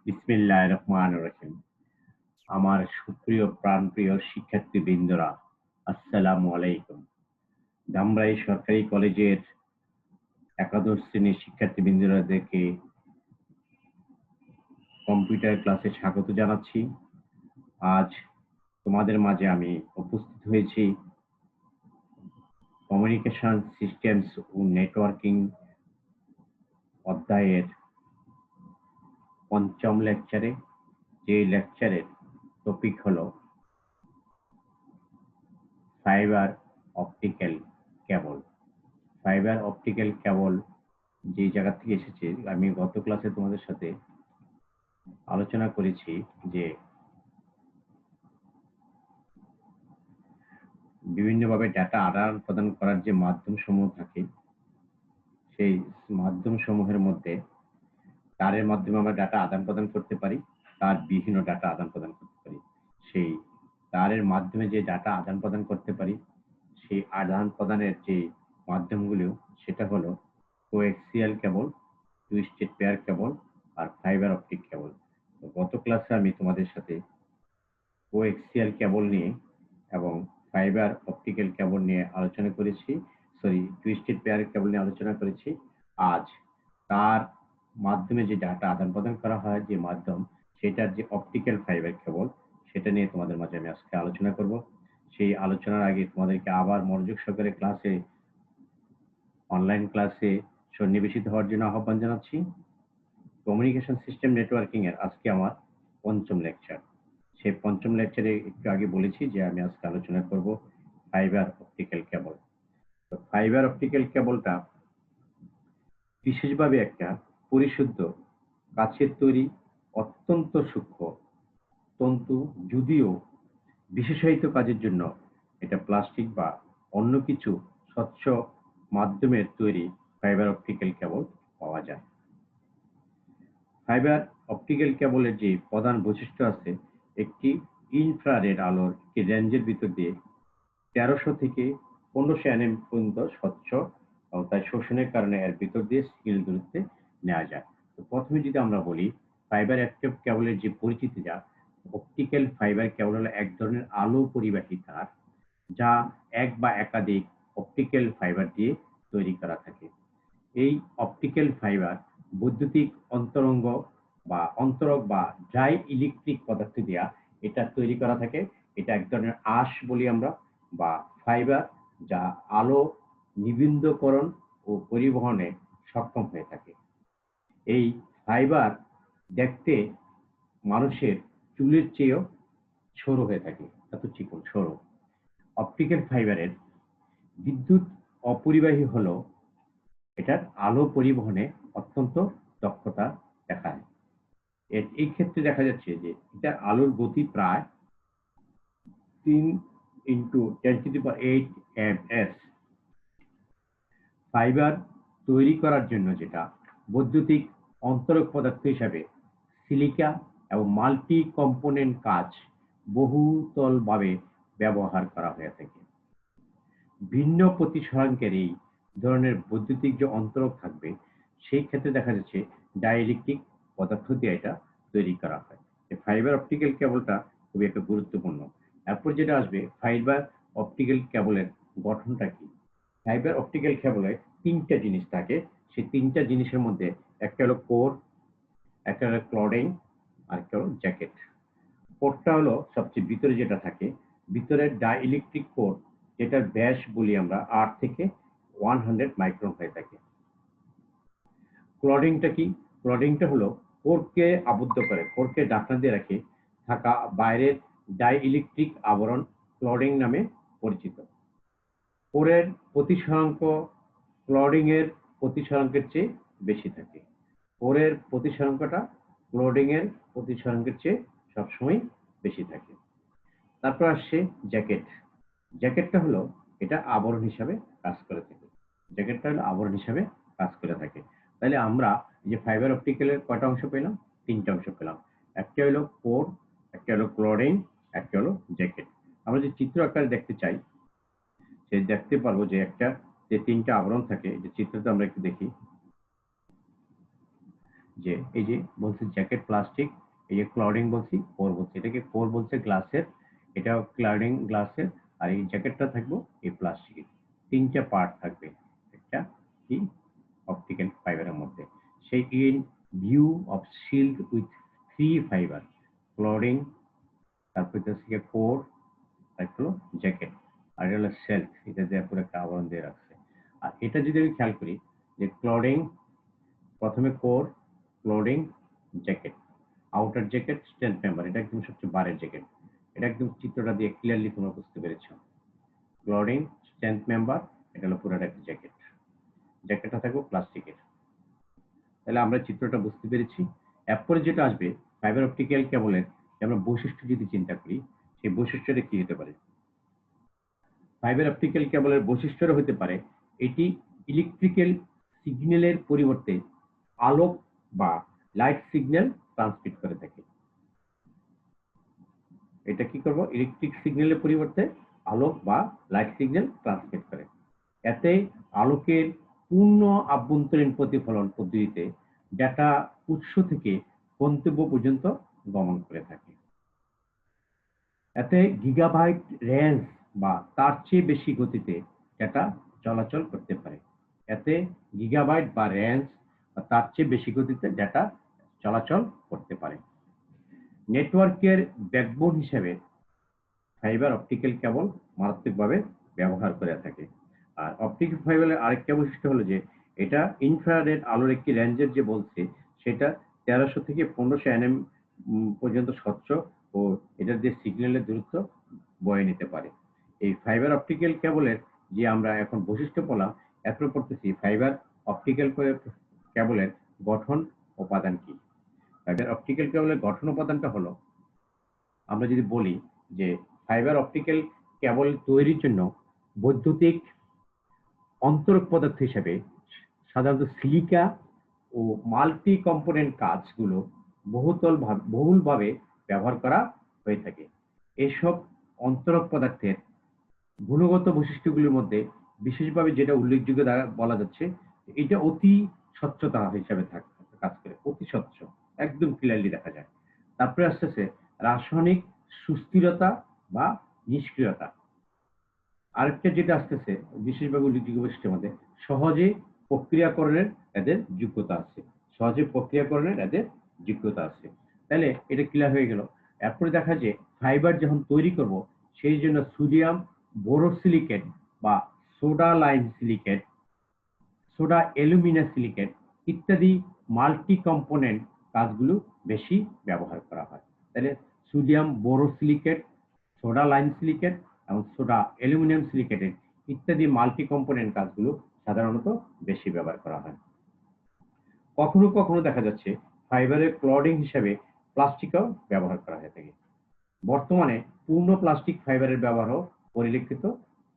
বিসমিল্লাহির রহমানির রহিম। আমার সুপ্রিয় প্রাণপ্রিয় শিক্ষার্থীবৃন্দরা, আসসালামু আলাইকুম। ধামরাই সরকারি কলেজের একাদশ শ্রেণীর শিক্ষার্থীবৃন্দদেরকে কম্পিউটার ক্লাসে স্বাগত জানাচ্ছি। আজ তোমাদের মাঝে আমি উপস্থিত হয়েছি কমিউনিকেশন সিস্টেমস ও নেটওয়ার্কিং অধ্যায়ের পঞ্চম লেকচারে। যে লেকচারের টপিক হলো ফাইবার অপটিক্যাল কেবল। ফাইবার অপটিক্যাল কেবল যে জায়গা থেকে এসেছে, আমি গত ক্লাসে তোমাদের সাথে আলোচনা করেছি যে বিভিন্নভাবে ডাটা আদান প্রদান করার যে মাধ্যম সমূহ থাকে, সেই মাধ্যম সমূহের মধ্যে তারের মাধ্যমে আমরা ডাটা আদান প্রদান করতে পারি, তার বিভিন্ন ডাটা আদান প্রদান করতে পারি। সেই তারের মাধ্যমে যে ডাটা আদান প্রদান করতে পারি, সেই আদান প্রদানের যে মাধ্যমগুলো, সেটা হলো coaxial cable, twisted pair cable আর ফাইবার অপটিক কেবল। গত ক্লাসে আমি তোমাদের সাথে কোএক্সিয়াল কেবল নিয়ে এবং ফাইবার অপটিক্যাল কেবল নিয়ে আলোচনা করেছি, টুইস্টেড পেয়ার কেবল নিয়ে আলোচনা করেছি। আজ তার মাধ্যমে যে ডাটা আদান প্রদান করা হয়, যে মাধ্যম, সেটার যে অপটিক্যাল ফাইবার কেবল, সেটা নিয়ে তোমাদের মাঝে আমি আজকে আলোচনা করব। সেই আলোচনার আগে তোমাদেরকে আবার মনোযোগ সহকারে অনলাইন ক্লাসে সন্নিবেশিত হওয়ার জন্য আহ্বান জানাচ্ছি। কমিউনিকেশন সিস্টেম নেটওয়ার্কিং এর আজকে আমার পঞ্চম লেকচার। সেই পঞ্চম লেকচারে একটু আগে বলেছি যে আমি আজকে আলোচনা করব ফাইবার অপটিক্যাল কেবল। তো ফাইবার অপটিক্যাল কেবলটা বিশেষভাবে একটা পরিশুদ্ধ কাচের তৈরি অত্যন্ত সূক্ষ্ম তন্তু, যদিও বিশেষায়িত কাজের জন্য এটা প্লাস্টিক বা অন্য কিছু স্বচ্ছ মাধ্যমের তৈরি ফাইবার অপটিক্যাল কেবল পাওয়া যায়। ফাইবার অপটিক্যাল কেবলের যে প্রধান বৈশিষ্ট্য আছে, একটি ইনফ্রারেড আলোর একটি রেঞ্জের ভিতর দিয়ে 1300 থেকে 1500 nm পর্যন্ত স্বচ্ছ, এবং তাই শোষণের কারণে এর ভিতর দিয়ে সিগন্যাল দূরত্বে নেওয়া যায়। তো প্রথমে যদি আমরা বলি ফাইবার অপটিক কেবলের যে পরিচিতি, যা অপটিক্যাল ফাইবার কেবল হলো এক ধরনের আলো পরিবাহী তার, যা এক বা একাধিক অপটিক্যাল ফাইবার দিয়ে তৈরি করা থাকে। এই অপটিক্যাল ফাইবার বৈদ্যুতিক অন্তরক বা ডাই ইলেকট্রিক পদার্থ দিয়া এটা তৈরি করা থাকে। এটা এক ধরনের আঁশ বলি আমরা, বা ফাইবার, যা আলো নিবিন্দকরণ ও পরিবহনে সক্ষম হয়ে থাকে। এই ফাইবার দেখতে মানুষের চুলের চেয়েও সরু হয়ে থাকে, এত চিকন সরু। অপটিক্যাল ফাইবারের বিদ্যুৎ অপরিবাহী হলো এটার আলো পরিবহনে অত্যন্ত দক্ষতা দেখায়। এই ক্ষেত্রে দেখা যাচ্ছে যে এটা আলোর গতি প্রায় 3 × 10⁸ ms। ফাইবার তৈরি করার জন্য যেটা বৈদ্যুতিক অন্তরক পদার্থ হিসাবে সিলিকা এবং মাল্টি কম্পোনেন্ট কাঁচ বহুতলভাবে ব্যবহার করা হয়ে থাকে। ভিন্ন প্রতিসরাঙ্কের এই ধরনের বৈদ্যুতিক যে অন্তরক থাকবে, সেই ক্ষেত্রে দেখা যাচ্ছে ডাইইলেকট্রিক পদার্থ দিয়ে এটা তৈরি করা হয়। ফাইবার অপটিক্যাল কেবলটা খুবই একটা গুরুত্বপূর্ণ। এরপর যেটা আসবে, ফাইবার অপটিক্যাল কেবলের গঠনটা কি। ফাইবার অপটিক্যাল কেবলে 3টা জিনিস থাকে। সেই 3টা জিনিসের মধ্যে একটা হলো কোর, একটা হলো ক্লডিং, আর একটা হলো জ্যাকেট। কোরটা হলো সবচেয়ে ভিতরে যেটা থাকে, ভিতরের ডাইইলেকট্রিক কোর, যেটার ব্যাস বলি আমরা 8 থেকে 100 মাইক্রন হয়ে থাকে। ক্লডিংটা কি? ক্লডিংটা হলো কোরকে আবদ্ধ করে, কোরকে ঢাকনা দিয়ে রাখে থাকা বাইরের ডাইইলেকট্রিক আবরণ ক্লডিং নামে পরিচিত। কোরের প্রতিসরাঙ্ক ক্লডিং এর প্রতিসরাঙ্কের চেয়ে বেশি থাকে। কোরের প্রতিসরাঙ্কটা ক্লডিং এর প্রতিসরাঙ্কের চেয়ে সবসময় বেশি থাকে। তারপর আসছে জ্যাকেট। জ্যাকেটটা হলো এটা আবরণ হিসাবে কাজ করে থাকে। জ্যাকেটটা হলো আবরণ হিসাবে কাজ করে থাকে। তাহলে আমরা যে ফাইবার অপটিক্যালের কয়টা অংশ পেলাম? 3টা অংশ পেলাম। একটা হলো কোর, একটা হলো ক্লডিং, একটা হলো জ্যাকেট। আমরা যে চিত্র আকারে দেখতে চাই, সে দেখতে পারবো যে একটা যে 3টা আবরণ থাকে, যে চিত্রটা আমরা একটু দেখি। যে এই যে বলছি জ্যাকেট প্লাস্টিক, এই যে ক্লডিং বলছি কোর বলছি, এটাকে কোর বলছে গ্লাসের, এটা ক্লডিং গ্লাসের, আর এই জ্যাকেটটা থাকবো এই প্লাস্টিকের। তিনটা পার্ট থাকবে একটা কি অপটিক্যাল ফাইবারের মধ্যে। সেই in view of shield with three fibre cladding, তারপর হচ্ছে কোর, তারপর জ্যাকেট, আর এটা হলো সেলফ, এটা দিয়ে পুরো একটা আবরণ দিয়ে রাখছে। আর এটা যদি আমি খেয়াল করি যে ক্লডিং, প্রথমে core, cladding, jacket, outer jacket, strength member, এটা একদম সবচেয়ে বারের জ্যাকেট। এটা একদম চিত্রটা দিয়ে ক্লিয়ারলি তোমরা বুঝতে পেরেছো। ক্লডিং, স্ট্রেন্থ মেম্বার, এটা হলো পুরোটা একটা জ্যাকেট। জ্যাকেটটা থাকবে প্লাস্টিকের। তাহলে আমরা চিত্রটা বুঝতে পেরেছি। এরপরে যেটা আসবে ফাইবার অপটিক্যাল কেবলের আমরা বৈশিষ্ট্য যদি চিন্তা করি, সেই বৈশিষ্ট্যটা কি হতে পারে? ফাইবার অপটিক্যাল কেবলের বৈশিষ্ট্য হতে পারে এটি ইলেকট্রিক্যাল সিগন্যালের পরিবর্তে আলোক বা লাইট সিগন্যাল ট্রান্সমিট করে থাকে। এটা কি করব? ইলেকট্রিক সিগন্যালের পরিবর্তে আলোক বা লাইট সিগন্যাল ট্রান্সমিট করে। এতে আলোকের পূর্ণ আভ্যন্তরীণ প্রতিফলন পদ্ধতিতে ডেটা উৎস থেকে গন্তব্য পর্যন্ত গমন করে থাকে। এতে গিগাবাইট রেঞ্জ বা তার চেয়ে বেশি গতিতে ডেটা চলাচল করতে পারে। এতে গিগাবাইট বা রেঞ্জ বা তার চেয়ে বেশি গতিতে ডেটা চলাচল করতে পারে। নেটওয়ার্কের ব্যাকবোন হিসেবে ফাইবার অপটিক্যাল কেবল মারাত্মকভাবে ব্যবহার করে থাকে। আর অপটিক্যাল ফাইবারের আরেকটা বৈশিষ্ট্য হলো যে এটা ইনফ্রারেড আলোর একটি রেঞ্জের যে বলছে সেটা 1300 থেকে 1500 nm পর্যন্ত স্বচ্ছ ও এটার যে সিগন্যালের দূরত্ব বয়ে নিতে পারে। এই ফাইবার অপটিক্যাল কেবলের যে আমরা এখন বৈশিষ্ট্য পেলাম, এরপর পড়তেছি ফাইবার অপটিক্যাল কেবলের গঠন উপাদান কি। ফাইবার অপটিক্যাল কেবলের গঠন উপাদানটা হলো, আমরা যদি বলি যে ফাইবার অপটিক্যাল কেবল তৈরির জন্য বৈদ্যুতিক অন্তরক পদার্থ হিসেবে সাধারণত সিলিকা ও মাল্টি কম্পোনেন্ট কাঁচগুলো বহুলভাবে ব্যবহার করা হয়ে থাকে। এসব অন্তরক পদার্থের গুণগত বৈশিষ্ট্যগুলির মধ্যে বিশেষভাবে যেটা উল্লেখযোগ্য দ্বারা বলা যাচ্ছে, এটা অতি স্বচ্ছতা হিসাবে কাজ করে, অতি স্বচ্ছ, একদম ক্লিয়ারলি দেখা যায়। তারপরে আসতেছে রাসায়নিক সুস্থিরতা বা নিষ্ক্রিয়তা। আরেকটা যেটা আসতেছে বিশেষভাবে উল্লেখযোগ্য বৈশিষ্ট্যের মধ্যে সহজে প্রক্রিয়াকরণের এদের যোগ্যতা আছে। সহজে প্রক্রিয়াকরণের এদের যোগ্যতা আছে। তাহলে এটা ক্লিয়ার হয়ে গেল। এরপরে দেখা যায় ফাইবার যখন তৈরি করব সেই জন্য সোডিয়াম বোরোসিলিকেট বা soda lime silicate, soda alumina silicate ইত্যাদি মাল্টি কম্পোনেন্ট কাজগুলো বেশি ব্যবহার করা হয়। তাহলে sodium borosilicate, soda lime silicate এবং সোডা অ্যালুমিনিয়াম সিলিকেটের ইত্যাদি মাল্টি কম্পোনেন্ট কাজগুলো সাধারণত বেশি ব্যবহার করা হয়। কখনো কখনো দেখা যাচ্ছে ফাইবারের ক্লডিং হিসেবে প্লাস্টিকও ব্যবহার করা হয়ে থাকে। বর্তমানে পূর্ণ প্লাস্টিক ফাইবারের ব্যবহারও পরিলক্ষিত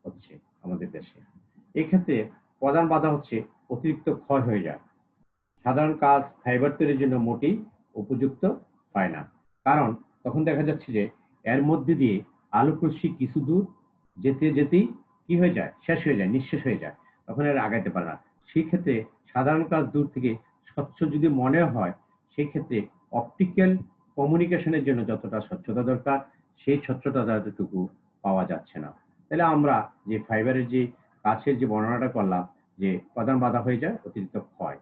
হচ্ছে আমাদের দেশে। এক্ষেত্রে প্রধান বাধা হচ্ছে অতিরিক্ত ক্ষয় হয়ে যায়। সাধারণ কাজ ফাইবার তৈরির জন্য মোটেই উপযুক্ত হয় না, কারণ তখন দেখা যাচ্ছে যে এর মধ্যে দিয়ে আলোকরশ্মি কিছু দূর যেতে যেতেই কি হয়ে যায়, শেষ হয়ে যায়, নিঃশেষ হয়ে যায়, তখন আর আগাইতে পারে না। সেই ক্ষেত্রে সাধারণ কাজ দূর থেকে স্বচ্ছ যদি মনে হয়, সেই ক্ষেত্রে অপটিক্যাল কমিউনিকেশনের জন্য যতটা স্বচ্ছতা দরকার সেই স্বচ্ছতা যতটুকু পাওয়া যাচ্ছে না। তাহলে আমরা যে ফাইবারের যে কাছের যে বর্ণনাটা করলাম যে প্রধান বাধা হয়ে যায় অতিরিক্ত ক্ষয়।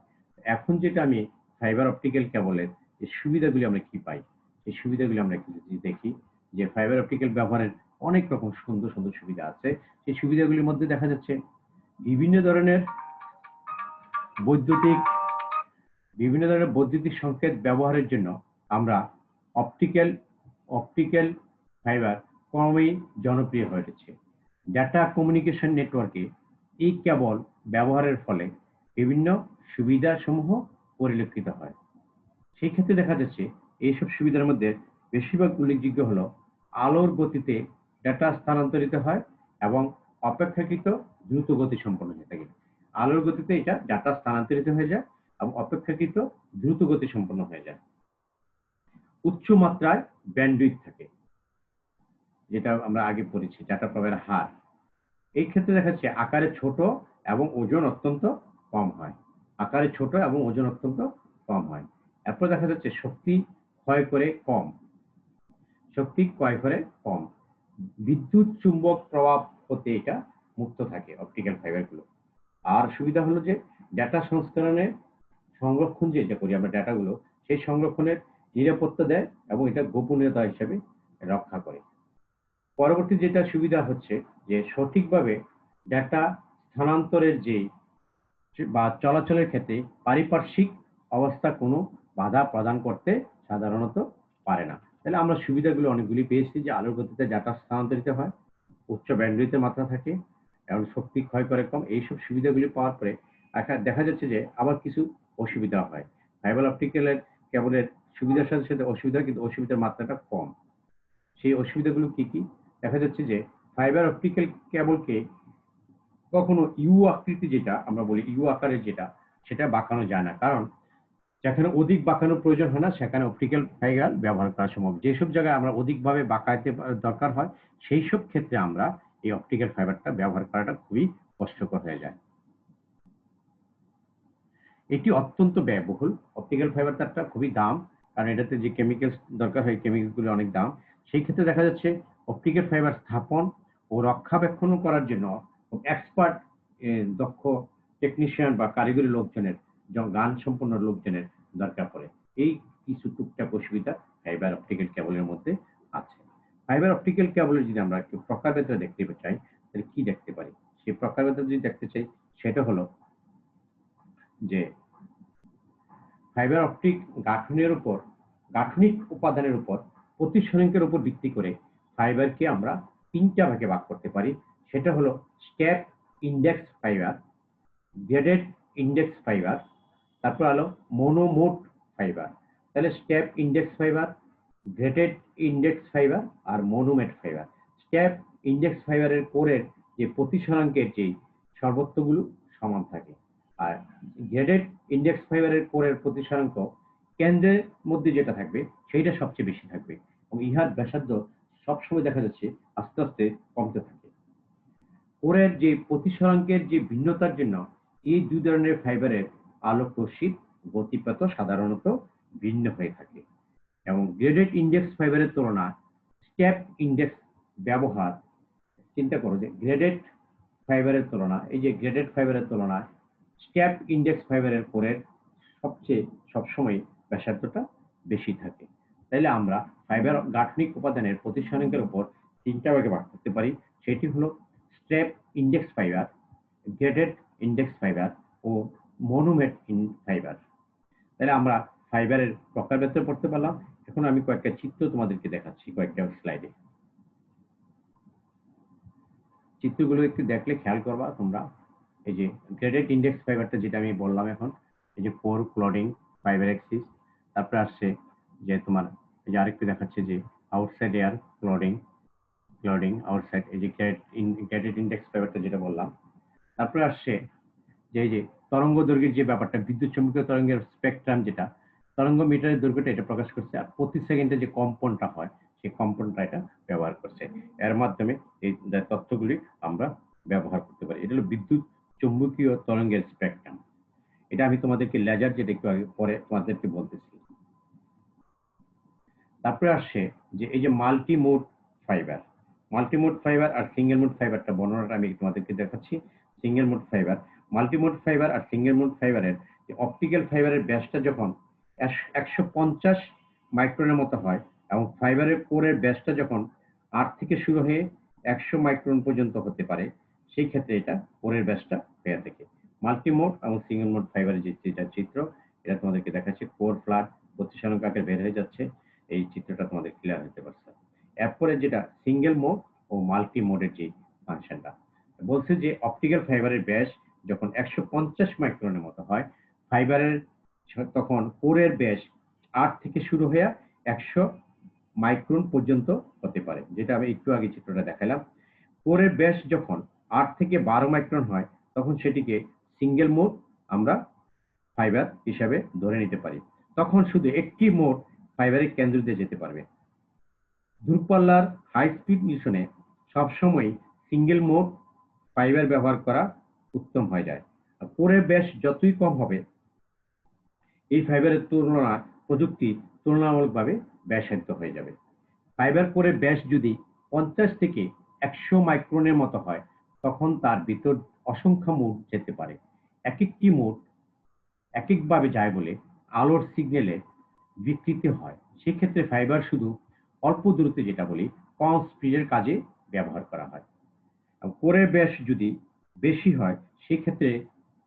এখন যেটা আমি ফাইবার অপটিক্যাল কেবলের যে সুবিধাগুলি আমরা কি পাই, এই সুবিধাগুলি আমরা একটু যদি দেখি যে ফাইবার অপটিক্যাল ব্যবহারের অনেক রকম সুন্দর সুন্দর সুবিধা আছে। সেই সুবিধাগুলির মধ্যে দেখা যাচ্ছে বিভিন্ন ধরনের বৈদ্যুতিক সংকেত ব্যবহারের জন্য আমরা অপটিক্যাল অপটিক্যাল ফাইবার ক্রমেই জনপ্রিয় হয়ে উঠেছে। ডাটা কমিউনিকেশন নেটওয়ার্কে এই কেবল ব্যবহারের ফলে বিভিন্ন সুবিধা সমূহ পরিলক্ষিত হয়। সেই ক্ষেত্রে দেখা যাচ্ছে এইসব সুবিধার মধ্যে বেশিরভাগ উল্লেখযোগ্য হলো আলোর গতিতে ডেটা স্থানান্তরিত হয় এবং অপেক্ষাকৃত দ্রুত গতি সম্পন্ন হয়ে থাকে। আলোর গতিতে এটা ডাটা স্থানান্তরিত হয়ে যায় এবং অপেক্ষাকৃত দ্রুত গতি সম্পন্ন হয়ে যায়। উচ্চ মাত্রায় ব্যান্ডউইথ থাকে, যেটা আমরা আগে পড়েছি ডাটা প্রবাহের হার। এই ক্ষেত্রে দেখা যাচ্ছে আকারে ছোট এবং ওজন অত্যন্ত কম হয়। আকারে ছোট এবং ওজন অত্যন্ত কম হয়। এরপর দেখা যাচ্ছে শক্তি ক্ষয় করে কম, শক্তি ক্ষয় করে কম, বিদ্যুৎ চুম্বক প্রভাব হতে এটা মুক্ত থাকে অপটিক্যাল ফাইবারগুলো। আর সুবিধা হলো যে ডেটা সংস্করণে সংরক্ষণ যেটা করি আমরা ডেটাগুলো, সেই সংরক্ষণের নিরাপত্তা দেয় এবং এটা গোপনীয়তা হিসেবে রক্ষা করে। পরবর্তী যেটা সুবিধা হচ্ছে যে সঠিকভাবে ডেটা স্থানান্তরের যে বা চলাচলের ক্ষেত্রে পারিপার্শ্বিক অবস্থা কোনো বাধা প্রদান করতে সাধারণত পারে না। তাহলে আমরা সুবিধাগুলো অনেকগুলি পেয়েছি যে আলোর গতিতে ডেটা স্থানান্তরিত হয়, উচ্চ ব্যান্ডউইথের মাত্রা থাকে এবং শক্তি ক্ষয় করে কম। এইসব সুবিধাগুলি পাওয়ার পরে দেখা যাচ্ছে যে আবার কিছু অসুবিধা হয়। ফাইবার অপটিক্যালের কেবলের সুবিধার সাথে সাথে অসুবিধা, কিন্তু অসুবিধার মাত্রাটা কম। সেই অসুবিধাগুলো কি কি? দেখা যাচ্ছে যে ফাইবার অপটিক্যাল কেবলকে কখনো ইউ আকৃতি, যেটা আমরা বলি ইউ আকারের যেটা, সেটা বাঁকানো যায় না। কারণ যেখানে অধিক বাঁকানোর প্রয়োজন হয় না সেখানে অপটিক্যাল ফাইবার ব্যবহার করা সম্ভব। যেসব জায়গায় আমরা অধিকভাবে বাঁকাইতে দরকার হয় সেই সব ক্ষেত্রে আমরা এই অপটিক্যাল ফাইবারটা ব্যবহার করাটা খুবই কষ্টকর হয়ে যায়। এটি অত্যন্ত ব্যয়বহুল। অপটিক্যাল ফাইবার তারটা খুবই দাম, কারণ এটাতে যে কেমিক্যাল দরকার হয় কেমিক্যালগুলো অনেক দাম। সেই ক্ষেত্রে দেখা যাচ্ছে অপটিক্যাল ফাইবার স্থাপন ও রক্ষাবেক্ষণ করার জন্য এক্সপার্ট দক্ষ টেকনিশিয়ান বা কারিগরি লোকজনের, জ্ঞান সম্পন্ন লোকজনের দরকার পড়ে। এই কিছু টুকটাক অসুবিধা ফাইবার অপটিক্যাল কেবলের মধ্যে আছে। ফাইবার অপটিক্যাল কেবলের যদি আমরা একটু প্রকারভেদ দেখতে চাই তাহলে কি দেখতে পারি? সেই প্রকারভেদ যদি দেখতে চাই সেটা হলো যে ফাইবার অপটিক গাঠনিক উপাদানের উপর প্রতিসরণের উপর ভিত্তি করে ফাইবারকে আমরা তিনটা ভাগে ভাগ করতে পারি। সেটা হলো step index fibre, graded index fibre, তারপর হলো মনোমোড ফাইবার। তাহলে step index fibre, graded index fibre আর মনোমেড ফাইবার। স্টেপ ইন্ডেক্স ফাইবারের কোরের যে প্রতিসরাঙ্কের যে সর্বত্রগুলো সমান থাকে, আর গ্রেডেড ইন্ডেক্স ফাইবারের কোরের প্রতিসরাঙ্ক কেন্দ্রের মধ্যে যেটা থাকবে সেইটা সবচেয়ে বেশি থাকবে এবং ইহার ব্যাসার্ধ সবসময় দেখা যাচ্ছে আস্তে আস্তে কমতে থাকে। কোরের যে প্রতিসরাঙ্কের যে ভিন্নতার জন্য এই দুই ধরনের ফাইবারের আলোক রশ্মির গতিপথ সাধারণত ভিন্ন হয়ে থাকে এবং গ্রেডেড ইন্ডেক্স ফাইবারের তুলনায় স্টেপ ইন্ডেক্স ব্যবহার, চিন্তা করো যে গ্রেডেড ফাইবারের তুলনায়, এই যে গ্রেডেড ফাইবারের তুলনায় স্টেপ ইন্ডেক্স ফাইবারের কোরের সবচেয়ে সবসময় ব্যাসার্ধটা বেশি থাকে। তাইলে আমরা ফাইবার গাঠনিক উপাদানের প্রতিসরাঙ্কের উপর তিনটা ভাগে ভাগ করতে পারি। সেটি হলো step index fibre, graded index fibre ও মনোমেড ফাইবার। তাহলে আমরা ফাইবারের প্রকারভেদ পড়তে পারলাম। এখন আমি কয়েকটা চিত্র তোমাদেরকে দেখাচ্ছি কয়েকটা স্লাইডে। চিত্রগুলো একটু দেখলে খেয়াল করবা তোমরা। এই যে গ্রেডেড ইন্ডেক্স ফাইবারটা যেটা আমি বললাম এখন, এই যে কোর ক্লোডিং ফাইবার এক্সিস, তারপরে আসছে যে তোমার এই যে আরেকটু দেখাচ্ছে যে আউটসাইড এয়ার ক্লোডিং আউটসাইড, এই যে গ্রেডেড ইন্ডেক্স ফাইবারটা যেটা বললাম। তারপরে আসছে যে এই যে তরঙ্গ দৈর্ঘ্যের যে ব্যাপারটা, বিদ্যুৎ চুম্বকীয় তরঙ্গের স্পেকট্রাম, যেটা তরঙ্গ মিটারের দৈর্ঘ্যটা এটা প্রকাশ করছে, আর প্রতি সেকেন্ডে যে কম্পনটা হয় সেই কম্পনটা এটা ব্যবহার করছে। এর মাধ্যমে এই তথ্যগুলি আমরা ব্যবহার করতে পারি। এটা হলো বিদ্যুৎ চুম্বকীয় তরঙ্গের স্পেকট্রাম। এটা আমি তোমাদেরকে লেজার যেটা একটু আগে পরে তোমাদেরকে বলতেছি। তারপরে আসছে যে এই যে মাল্টিমোড ফাইবার আর সিঙ্গেল মোড ফাইবারটা বর্ণনাটা আমি তোমাদেরকে দেখাচ্ছি। Single mode fibre, multimode fibre আর সিঙ্গেল মোড ফাইবারের অপটিক্যাল ফাইবারের ব্যাসটা যখন 150 মাইক্রনের মতো হয় এবং ফাইবারের কোরের ব্যাসটা যখন 8 থেকে শুরু হয়ে 100 মাইক্রন পর্যন্ত হতে পারে, সেই ক্ষেত্রে এটা কোরের ব্যাসটা হয়ে থাকে। মাল্টিমোড এবং সিঙ্গেল মোড ফাইবারের যে চিত্র এটা তোমাদেরকে দেখাচ্ছে, কোর ফ্ল্যাট প্রতিসরণ আকারে বের হয়ে যাচ্ছে। এই চিত্রটা তোমাদের ক্লিয়ার হতে পারছে। এরপরে যেটা সিঙ্গেল মোড ও মাল্টি মোডের যে ফাংশনটা বলছে যে অপটিক্যাল ফাইবারের ব্যাস যখন 150 মাইক্রনের মতো হয়, ফাইবারের তখন কোরের ব্যাস 8 থেকে শুরু হয়ে 100 মাইক্রন পর্যন্ত হতে পারে, যেটা আমি একটু আগে চিত্রটা দেখালাম। কোরের ব্যাস যখন 8 থেকে 12 মাইক্রন হয় তখন সেটিকে সিঙ্গেল মোড আমরা ফাইবার হিসাবে ধরে নিতে পারি। তখন শুধু একটি মোড ফাইবারের কেন্দ্র দিয়ে যেতে পারবে। দূরপাল্লার হাই স্পিড মিশনে সবসময় সিঙ্গেল মোড ফাইবার ব্যবহার করা উত্তম হয়ে যায়। কোরের ব্যাস যতই কম হবে এই ফাইবারের তুলনায় প্রযুক্তি তুলনামূলকভাবে ব্যাসার্ধ হয়ে যাবে। ফাইবার কোরের ব্যাস যদি 50 থেকে 100 মাইক্রনের মতো হয়, তখন তার ভিতর অসংখ্য মোড যেতে পারে। একেকটি মোড একেকভাবে যায় বলে আলোর সিগন্যালে বিকৃতি হয়। সেক্ষেত্রে ফাইবার শুধু অল্প দূরত্বে, যেটা বলি কম স্পিডের কাজে ব্যবহার করা হয়। কোরের ব্যাস যদি বেশি হয়, সেক্ষেত্রে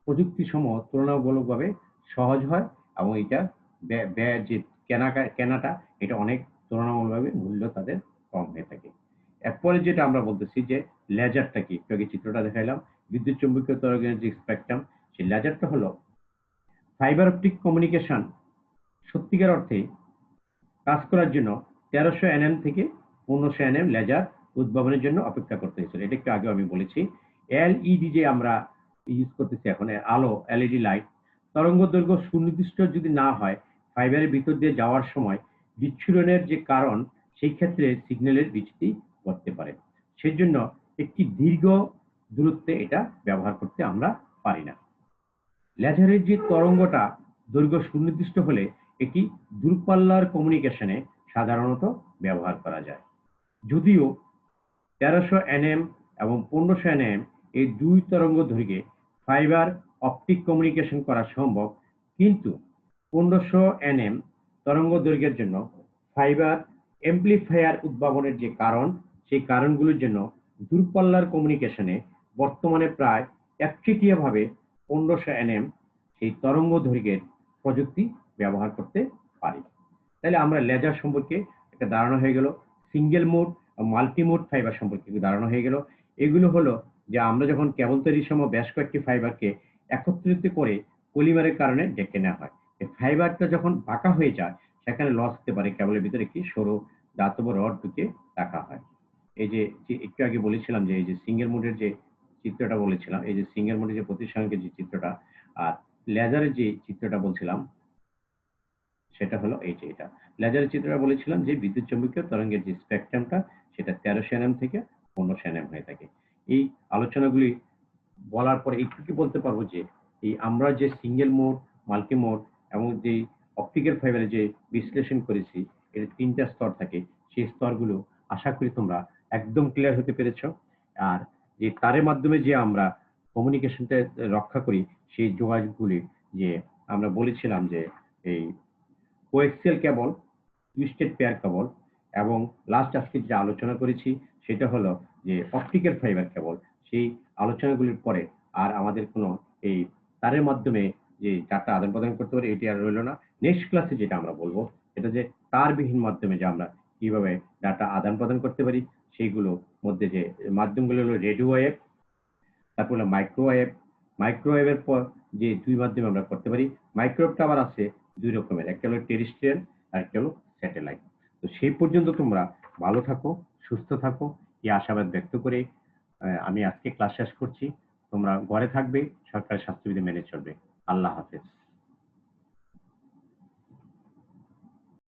প্রযুক্তিসমূহ তুলনামূলকভাবে সহজ হয় এবং এটা ব্যয় যে কেনাটা এটা অনেক তুলনামূলকভাবে মূল্য তাদের কম হয়ে থাকে। এরপরে যেটা আমরা বলতেছি যে লেজারটা কি, একটু আগে চিত্রটা দেখাইলাম, বিদ্যুৎ চুম্বকীয় তরঙ্গের যে স্পেকট্রাম, সেই লেজারটা হলো ফাইবার অপটিক কমিউনিকেশন সত্যিকার অর্থে কাজ করার জন্য 1300 nm থেকে 1500 nm লেজার উদ্ভাবনের জন্য অপেক্ষা করতে হয়েছিল। এটা একটু আগে আমি বলেছি। এলইডি যে আমরা ইউজ করতেছি এখন, আলো এলইডি লাইট, তরঙ্গ দৈর্ঘ্য সুনির্দিষ্ট যদি না হয়, ফাইবারের ভিতর দিয়ে যাওয়ার সময় বিচ্ছুরণের যে কারণ, সেই ক্ষেত্রে সিগন্যালের বিচ্যুতি ঘটতে পারে। সেজন্য একটি দীর্ঘ দূরত্বে এটা ব্যবহার করতে আমরা পারি না। লেজারের যে তরঙ্গটা দৈর্ঘ্য সুনির্দিষ্ট হলে এটি দূরপাল্লার কমিউনিকেশনে সাধারণত ব্যবহার করা যায়। যদিও 1300 nm এবং 1500 nm এই দুই তরঙ্গ দৈর্ঘ্যে ফাইবার অপটিক কমিউনিকেশন করা সম্ভব, কিন্তু 1500 nm তরঙ্গ দৈর্ঘ্যের জন্য ফাইবার এমপ্লিফায়ার উদ্ভাবনের যে কারণ, সেই কারণগুলোর জন্য দূরপাল্লার কমিউনিকেশনে বর্তমানে প্রায় একচেটিয়াভাবে 1500 nm সেই তরঙ্গ দৈর্ঘ্যের প্রযুক্তি ব্যবহার করতে পারি। তাহলে আমরা লেজার সম্পর্কে একটা ধারণা হয়ে গেল, single mode multi mode fibre সম্পর্কে ধারণা হয়ে গেল। এগুলো হলো যে আমরা যখন কেবল তৈরির সময় বেশ কয়েকটি ফাইবারকে একত্রিত করে পলিমারের কারণে ডেকে নেওয়া হয়। এই ফাইবারটা যখন বাঁকা হয়ে যায়, সেখানে লস হতে পারে, কেবলের ভিতরে একটি সরু ধাতব রড ঢুকে রাখা হয়। এই যে একটু আগে বলেছিলাম যে এই যে সিঙ্গেল মোডের যে চিত্রটা বলেছিলাম, এই যে সিঙ্গেল মোডের যে প্রতিসংখ্যের যে চিত্রটা, আর লেজারের যে চিত্রটা বলছিলাম, সেটা হলো এই যে এটা। লেজারের চিত্রটা বলেছিলাম যে বিদ্যুৎ চৌম্বকীয় তরঙ্গের যে স্পেকট্রামটা, সেটা 1300 nm থেকে 1500 nm হয়ে থাকে। এই আলোচনাগুলি বলার পরে এইটুকু বলতে পারবো যে এই আমরা যে সিঙ্গেল মোড, মাল্টি মোড এবং যে অপটিক্যাল ফাইবারের যে বিশ্লেষণ করেছি, এর 3টা স্তর থাকে। সেই স্তরগুলো আশা করি তোমরা একদম ক্লিয়ার হতে পেরেছ। আর যে তারের মাধ্যমে যে আমরা কমিউনিকেশনটা রক্ষা করি, সেই যোগাযোগগুলি যে আমরা বলেছিলাম যে এই কোয়েক্সিয়াল কেবল, টুইস্টেড পেয়ার কেবল, এবং লাস্ট আজকে যে আলোচনা করেছি সেটা হলো যে অপটিক্যাল ফাইবার কেবল। সেই আলোচনাগুলির পরে আর আমাদের কোনো এই তারের মাধ্যমে যে ডাটা আদান প্রদান করতে পারি, এটি আর রইল না। নেক্সট ক্লাসে যেটা আমরা বলবো, এটা যে তারবিহীন মাধ্যমে যে আমরা কিভাবে ডাটা আদান প্রদান করতে পারি, সেইগুলো মধ্যে যে মাধ্যমগুলো হলো রেডিও ওয়েভ, তারপর হলো মাইক্রোওয়েভ। মাইক্রোওয়েভের পর যে দুই মাধ্যমে আমরা করতে পারি। মাইক্রোওয়েভটা আবার আছে দুই রকমের, একটা হলো টেরেস্ট্রিয়াল আর একটা হলো স্যাটেলাইট। তো সেই পর্যন্ত তোমরা ভালো থাকো, সুস্থ থাকো, এই আশাবাদ ব্যক্ত করে আমি আজকে ক্লাস শেষ করছি। তোমরা ঘরে থাকবে, সরকারি স্বাস্থ্যবিধি মেনে চলবে। আল্লাহ হাফেজ।